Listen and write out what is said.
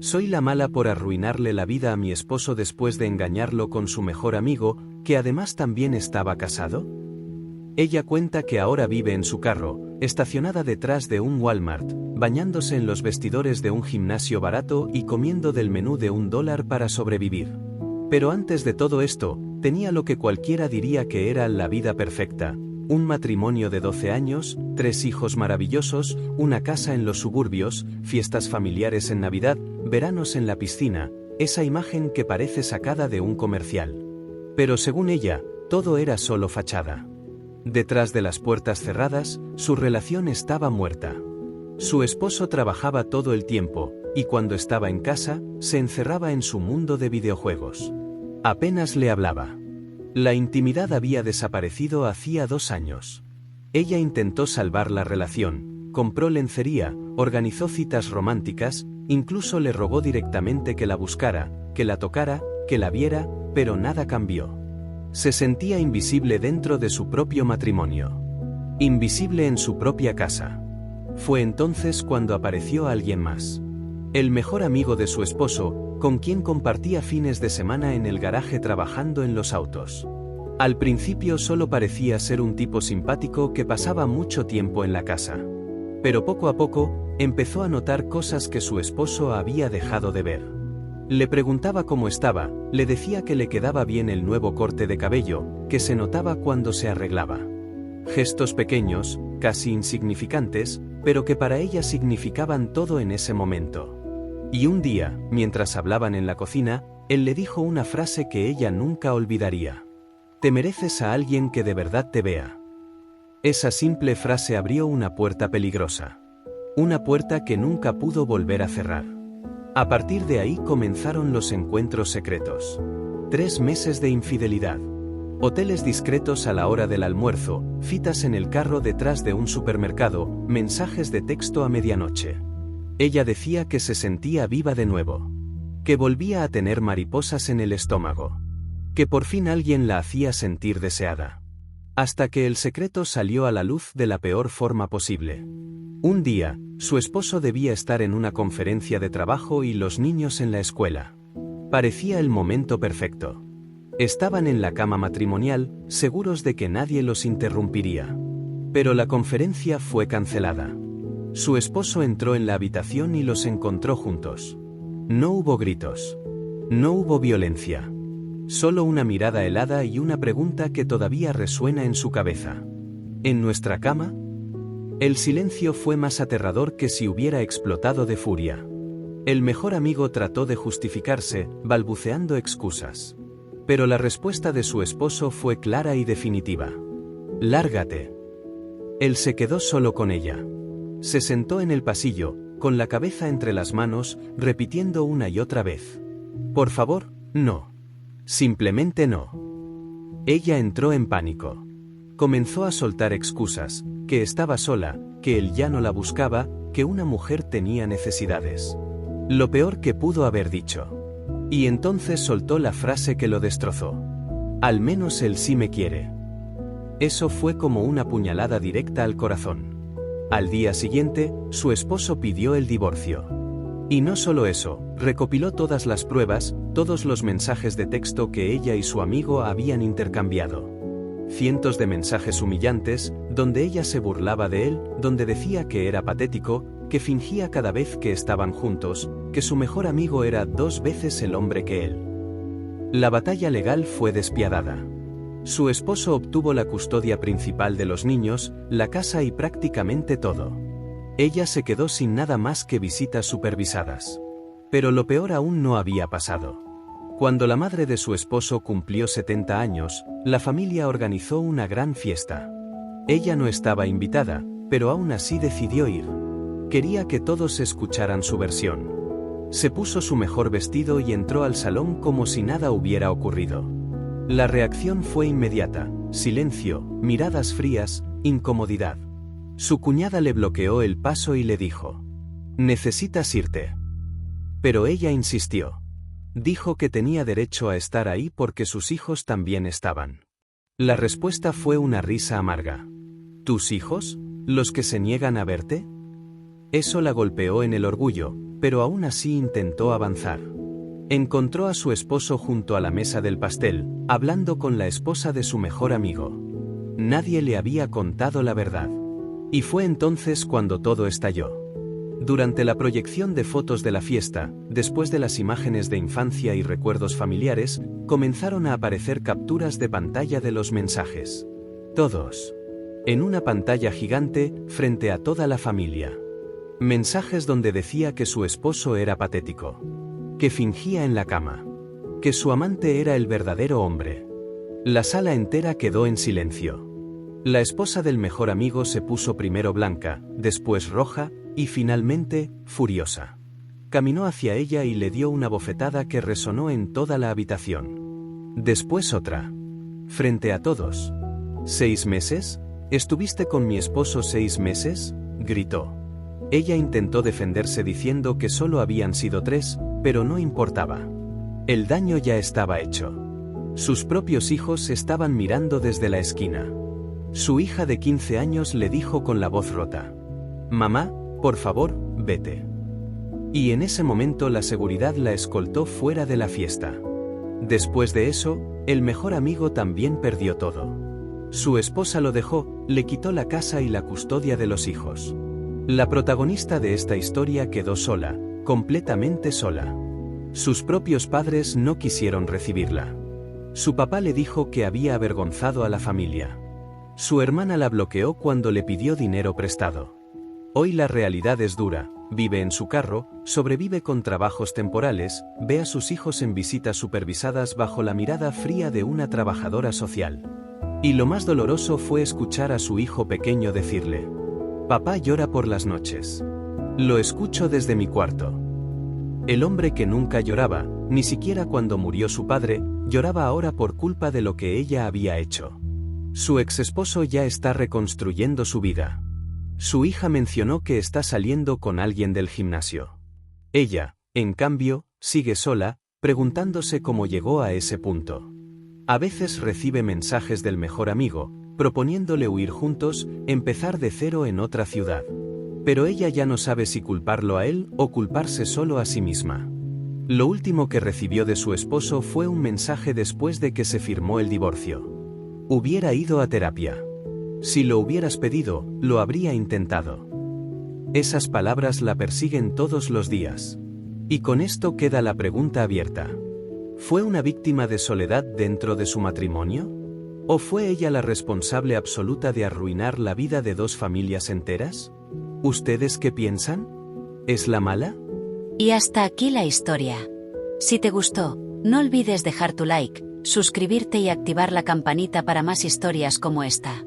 Soy la mala por arruinarle la vida a mi esposo después de engañarlo con su mejor amigo, que además también estaba casado. Ella cuenta que ahora vive en su carro, estacionada detrás de un Walmart, bañándose en los vestidores de un gimnasio barato y comiendo del menú de $1 para sobrevivir. Pero antes de todo esto, tenía lo que cualquiera diría que era la vida perfecta: un matrimonio de 12 años, 3 hijos maravillosos, una casa en los suburbios, fiestas familiares en Navidad, veranos en la piscina, esa imagen que parece sacada de un comercial. Pero según ella, todo era solo fachada. Detrás de las puertas cerradas, su relación estaba muerta. Su esposo trabajaba todo el tiempo, y cuando estaba en casa, se encerraba en su mundo de videojuegos. Apenas le hablaba. La intimidad había desaparecido hacía 2 años. Ella intentó salvar la relación, compró lencería, organizó citas románticas, incluso le rogó directamente que la buscara, que la tocara, que la viera, pero nada cambió. Se sentía invisible dentro de su propio matrimonio. Invisible en su propia casa. Fue entonces cuando apareció alguien más. El mejor amigo de su esposo, con quien compartía fines de semana en el garaje trabajando en los autos. Al principio solo parecía ser un tipo simpático que pasaba mucho tiempo en la casa. Pero poco a poco, empezó a notar cosas que su esposo había dejado de ver. Le preguntaba cómo estaba, le decía que le quedaba bien el nuevo corte de cabello, que se notaba cuando se arreglaba. Gestos pequeños, casi insignificantes, pero que para ella significaban todo en ese momento. Y un día, mientras hablaban en la cocina, él le dijo una frase que ella nunca olvidaría: «Te mereces a alguien que de verdad te vea». Esa simple frase abrió una puerta peligrosa. Una puerta que nunca pudo volver a cerrar. A partir de ahí comenzaron los encuentros secretos. 3 meses de infidelidad. Hoteles discretos a la hora del almuerzo, citas en el carro detrás de un supermercado, mensajes de texto a medianoche. Ella decía que se sentía viva de nuevo. Que volvía a tener mariposas en el estómago. Que por fin alguien la hacía sentir deseada. Hasta que el secreto salió a la luz de la peor forma posible. Un día, su esposo debía estar en una conferencia de trabajo y los niños en la escuela. Parecía el momento perfecto. Estaban en la cama matrimonial, seguros de que nadie los interrumpiría. Pero la conferencia fue cancelada. Su esposo entró en la habitación y los encontró juntos. No hubo gritos. No hubo violencia. Solo una mirada helada y una pregunta que todavía resuena en su cabeza. ¿En nuestra cama? El silencio fue más aterrador que si hubiera explotado de furia. El mejor amigo trató de justificarse, balbuceando excusas. Pero la respuesta de su esposo fue clara y definitiva. «Lárgate». Él se quedó solo con ella. Se sentó en el pasillo, con la cabeza entre las manos, repitiendo una y otra vez: «Por favor, no. Simplemente no». Ella entró en pánico. Comenzó a soltar excusas, que estaba sola, que él ya no la buscaba, que una mujer tenía necesidades. Lo peor que pudo haber dicho. Y entonces soltó la frase que lo destrozó: «Al menos él sí me quiere». Eso fue como una puñalada directa al corazón. Al día siguiente, su esposo pidió el divorcio. Y no solo eso, recopiló todas las pruebas, todos los mensajes de texto que ella y su amigo habían intercambiado. Cientos de mensajes humillantes, donde ella se burlaba de él, donde decía que era patético, que fingía cada vez que estaban juntos, que su mejor amigo era 2 veces el hombre que él. La batalla legal fue despiadada. Su esposo obtuvo la custodia principal de los niños, la casa y prácticamente todo. Ella se quedó sin nada más que visitas supervisadas. Pero lo peor aún no había pasado. Cuando la madre de su esposo cumplió 70 años, la familia organizó una gran fiesta. Ella no estaba invitada, pero aún así decidió ir. Quería que todos escucharan su versión. Se puso su mejor vestido y entró al salón como si nada hubiera ocurrido. La reacción fue inmediata: silencio, miradas frías, incomodidad. Su cuñada le bloqueó el paso y le dijo: «Necesitas irte». Pero ella insistió. Dijo que tenía derecho a estar ahí porque sus hijos también estaban. La respuesta fue una risa amarga. «¿Tus hijos? ¿Los que se niegan a verte?». Eso la golpeó en el orgullo, pero aún así intentó avanzar. Encontró a su esposo junto a la mesa del pastel, hablando con la esposa de su mejor amigo. Nadie le había contado la verdad. Y fue entonces cuando todo estalló. Durante la proyección de fotos de la fiesta, después de las imágenes de infancia y recuerdos familiares, comenzaron a aparecer capturas de pantalla de los mensajes. Todos. En una pantalla gigante, frente a toda la familia. Mensajes donde decía que su esposo era patético. Que fingía en la cama. Que su amante era el verdadero hombre. La sala entera quedó en silencio. La esposa del mejor amigo se puso primero blanca, después roja, y finalmente, furiosa. Caminó hacia ella y le dio una bofetada que resonó en toda la habitación. Después otra. Frente a todos. ¿6 meses? ¿Estuviste con mi esposo 6 meses? Gritó. Ella intentó defenderse diciendo que solo habían sido 3, pero no importaba. El daño ya estaba hecho. Sus propios hijos estaban mirando desde la esquina. Su hija de 15 años le dijo con la voz rota: «Mamá, por favor, vete». Y en ese momento la seguridad la escoltó fuera de la fiesta. Después de eso, el mejor amigo también perdió todo. Su esposa lo dejó, le quitó la casa y la custodia de los hijos. La protagonista de esta historia quedó sola, completamente sola. Sus propios padres no quisieron recibirla. Su papá le dijo que había avergonzado a la familia. Su hermana la bloqueó cuando le pidió dinero prestado. Hoy la realidad es dura, vive en su carro, sobrevive con trabajos temporales, ve a sus hijos en visitas supervisadas bajo la mirada fría de una trabajadora social. Y lo más doloroso fue escuchar a su hijo pequeño decirle: «Papá llora por las noches. Lo escucho desde mi cuarto». El hombre que nunca lloraba, ni siquiera cuando murió su padre, lloraba ahora por culpa de lo que ella había hecho. Su exesposo ya está reconstruyendo su vida. Su hija mencionó que está saliendo con alguien del gimnasio. Ella, en cambio, sigue sola, preguntándose cómo llegó a ese punto. A veces recibe mensajes del mejor amigo, proponiéndole huir juntos, empezar de cero en otra ciudad. Pero ella ya no sabe si culparlo a él o culparse solo a sí misma. Lo último que recibió de su esposo fue un mensaje después de que se firmó el divorcio. Hubiera ido a terapia. Si lo hubieras pedido, lo habría intentado. Esas palabras la persiguen todos los días. Y con esto queda la pregunta abierta. ¿Fue una víctima de soledad dentro de su matrimonio? ¿O fue ella la responsable absoluta de arruinar la vida de 2 familias enteras? ¿Ustedes qué piensan? ¿Es la mala? Y hasta aquí la historia. Si te gustó, no olvides dejar tu like, suscribirte y activar la campanita para más historias como esta.